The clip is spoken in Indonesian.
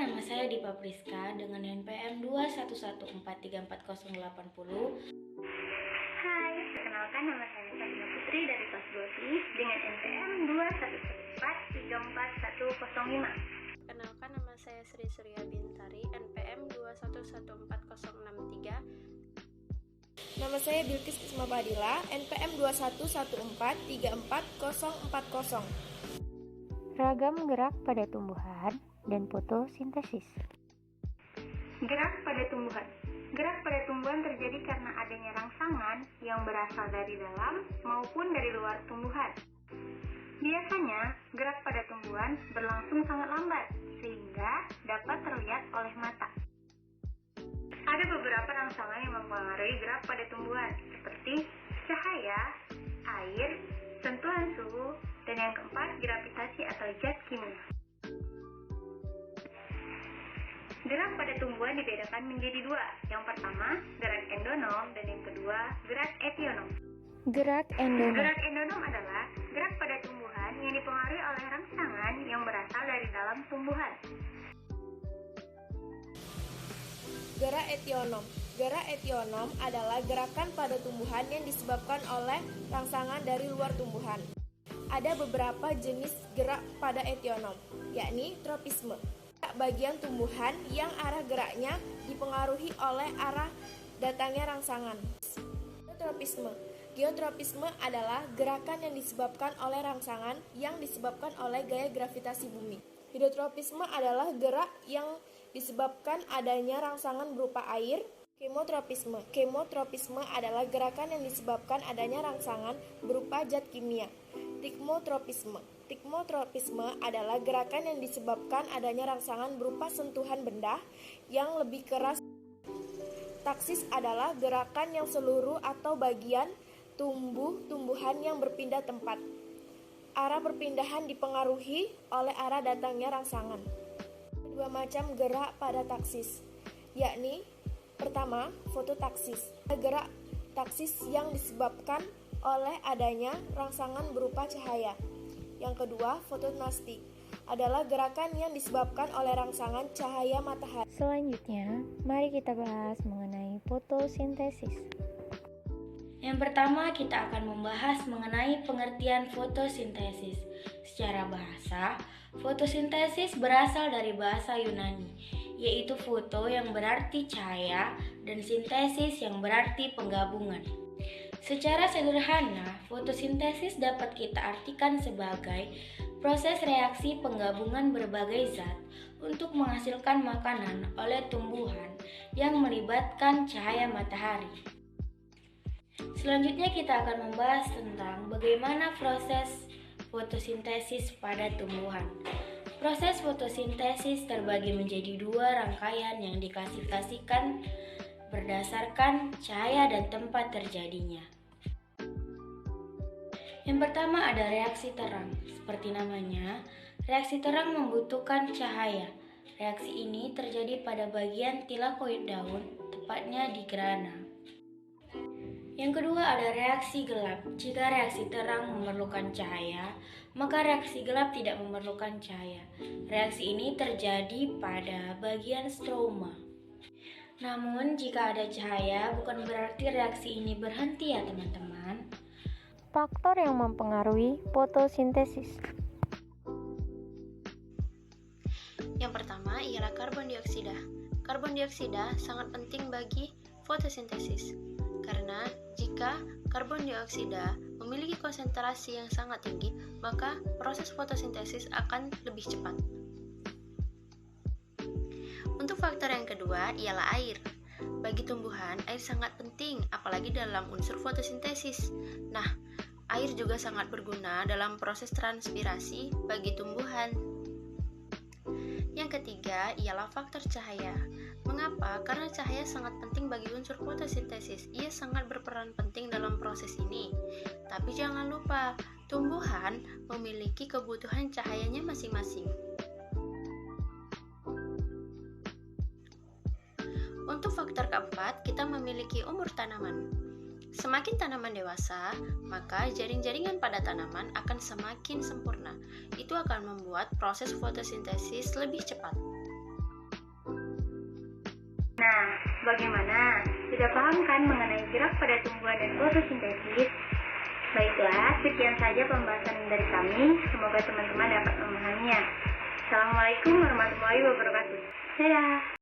nama saya Dipa Priska dengan NPM 211434080. Hai, perkenalkan nama saya Sabina Putri dari kelas 2 dengan NPM 211434105. Perkenalkan nama saya Sri Surya Bintari, NPM 2114063. Nama saya Bilkis Kisma Padilla, NPM 211434040. Ragam gerak pada tumbuhan dan fotosintesis. Gerak pada tumbuhan. Gerak pada tumbuhan terjadi karena adanya rangsangan yang berasal dari dalam maupun dari luar tumbuhan. Biasanya, gerak pada tumbuhan berlangsung sangat lambat, sehingga dapat terlihat oleh mata. Ada beberapa rangsangan yang mempengaruhi gerak pada tumbuhan, seperti cahaya, air, sentuhan suhu, dan yang keempat, gravitasi atau zat kimia. Gerak pada tumbuhan dibedakan menjadi dua. Yang pertama, gerak endonom, dan yang kedua, gerak epionom. Gerak endonom. Gerak endonom adalah gerak pada tumbuhan yang dipengaruhi oleh rangsangan yang berasal dari dalam tumbuhan. Gerak etionom. Gerak etionom adalah gerakan pada tumbuhan yang disebabkan oleh rangsangan dari luar tumbuhan. Ada beberapa jenis gerak pada etionom, yakni tropisme. Bagian tumbuhan yang arah geraknya dipengaruhi oleh arah datangnya rangsangan. Geotropisme. Geotropisme adalah gerakan yang disebabkan oleh rangsangan yang disebabkan oleh gaya gravitasi bumi. Hidrotropisme adalah gerak yang disebabkan adanya rangsangan berupa air. Kemotropisme. Kemotropisme adalah gerakan yang disebabkan adanya rangsangan berupa zat kimia. Tikmotropisme. Tikmotropisme adalah gerakan yang disebabkan adanya rangsangan berupa sentuhan benda yang lebih keras. Taksis adalah gerakan yang seluruh atau bagian tumbuhan yang berpindah tempat. Arah perpindahan dipengaruhi oleh arah datangnya rangsangan. Dua macam gerak pada taksis, yakni pertama, fototaksis. Gerak taksis yang disebabkan oleh adanya rangsangan berupa cahaya. Yang kedua, fotonastik adalah gerakan yang disebabkan oleh rangsangan cahaya matahari. Selanjutnya, mari kita bahas mengenai fotosintesis. Yang pertama, kita akan membahas mengenai pengertian fotosintesis. Secara bahasa, fotosintesis berasal dari bahasa Yunani, yaitu foto yang berarti cahaya dan sintesis yang berarti penggabungan. Secara sederhana, fotosintesis dapat kita artikan sebagai proses reaksi penggabungan berbagai zat untuk menghasilkan makanan oleh tumbuhan yang melibatkan cahaya matahari. Selanjutnya kita akan membahas tentang bagaimana proses fotosintesis pada tumbuhan. Proses fotosintesis terbagi menjadi dua rangkaian yang diklasifikasikan berdasarkan cahaya dan tempat terjadinya. Yang pertama ada reaksi terang. Seperti namanya, reaksi terang membutuhkan cahaya. Reaksi ini terjadi pada bagian tilakoid daun, tepatnya di grana. Yang kedua ada reaksi gelap. Jika reaksi terang memerlukan cahaya, maka reaksi gelap tidak memerlukan cahaya. Reaksi ini terjadi pada bagian stroma. Namun, jika ada cahaya, bukan berarti reaksi ini berhenti ya teman-teman. Faktor yang mempengaruhi fotosintesis. Yang pertama ialah karbon dioksida. Karbon dioksida sangat penting bagi fotosintesis, karena jika karbon dioksida memiliki konsentrasi yang sangat tinggi, maka proses fotosintesis akan lebih cepat. Untuk faktor yang kedua ialah air. Bagi tumbuhan, air sangat penting, apalagi dalam unsur fotosintesis. Nah, air juga sangat berguna dalam proses transpirasi bagi tumbuhan. Yang ketiga ialah faktor cahaya. Mengapa? Karena cahaya sangat penting bagi unsur fotosintesis. Ia sangat berperan penting dalam proses ini. Tapi jangan lupa, tumbuhan memiliki kebutuhan cahayanya masing-masing. Untuk faktor keempat, kita memiliki umur tanaman. Semakin tanaman dewasa, maka jaring-jaringan pada tanaman akan semakin sempurna. Itu akan membuat proses fotosintesis lebih cepat. Nah, bagaimana? Sudah paham kan mengenai gerak pada tumbuhan dan fotosintesis? Baiklah, sekian saja pembahasan dari kami. Semoga teman-teman dapat memahaminya. Assalamualaikum warahmatullahi wabarakatuh. Dadah.